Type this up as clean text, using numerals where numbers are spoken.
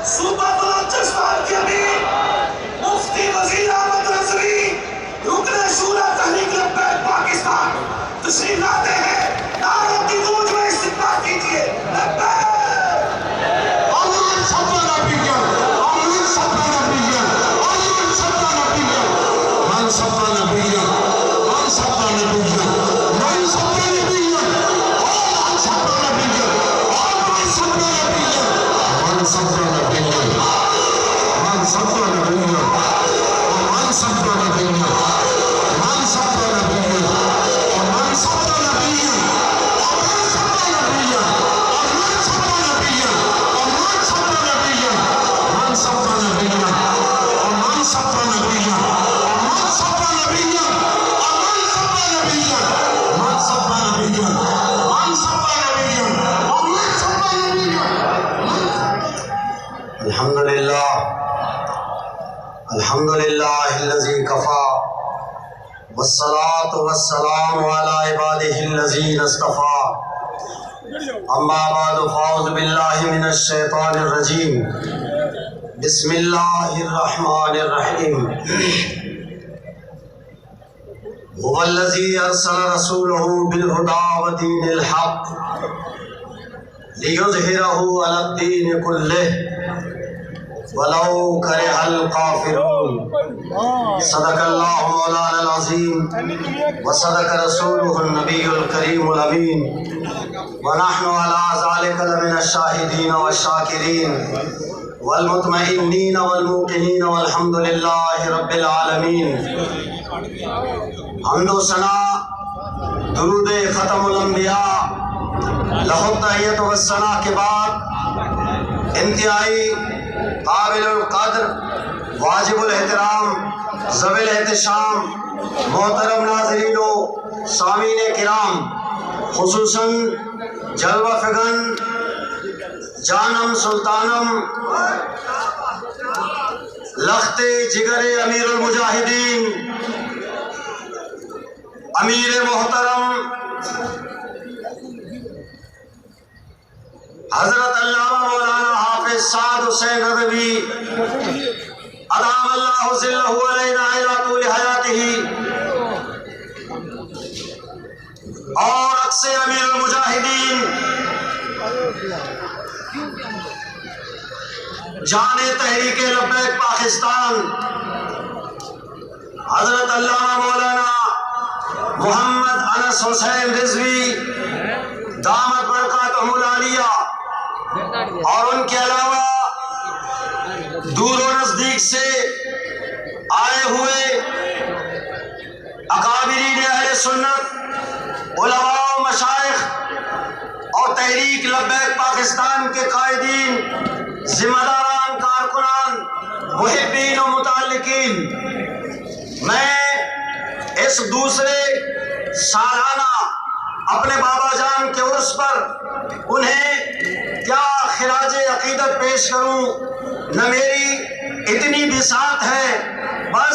صوبہ بلوچستان کے امیر مفتی وزیر احمد رضوی رکن شورا تحریک لبیک پاکستان تشریف لاتے ہیں، نعروں کی گونج میں استقبال کیجیے۔ لبیک الحمدللہ الذی کفا والصلاة والسلام علی عبادہ الذین اصطفى اما بعد فاعوذ باللہ من الشیطان الرجیم بسم اللہ الرحمن الرحیم هو الذی ارسل رسولہ بالہدی ودین الحق لیظہرہ علی الدین کلہ ولو کرہ الکافرون۔ صدق اللہ مولانا العظیم وصدق رسولہ النبی الکریم الامین ونحن علی ذلک لمن الشاہدین والشاکرین والمطمئنین والموقنین والحمد للہ رب العالمین۔ حمد و ثنا درود ختم الانبیاء لہ التحیۃ والثناء کے بعد انتہائی قابل القدر واجب الاحترام ذوی الاحتشام محترم ناظرین و سامعین کرام، خصوصاً جلوہ فگن جانم سلطانم لخت جگر امیر المجاہدین امیر محترم حضرت علامہ مولانا حافظ سعد حسین ندوی ادام اللہ ظلہ علینا الی طول حیاتہ، اور عکس امیر المجاہدین جان تحریک لبیک پاکستان حضرت علامہ مولانا محمد انس حسین رضوی دامت برکاتہم العالیہ، اور ان کے علاوہ دور و نزدیک سے آئے ہوئے اکابرین اہل سنت، علماء و مشائخ اور تحریک لبیک پاکستان کے قائدین، ذمہ داران، کارکنان، محبین و متعلقین، میں اس دوسرے سالانہ اپنے بابا جان کے عرس پر انہیں کیا خراج عقیدت پیش کروں، نہ میری اتنی بساط ہے، بس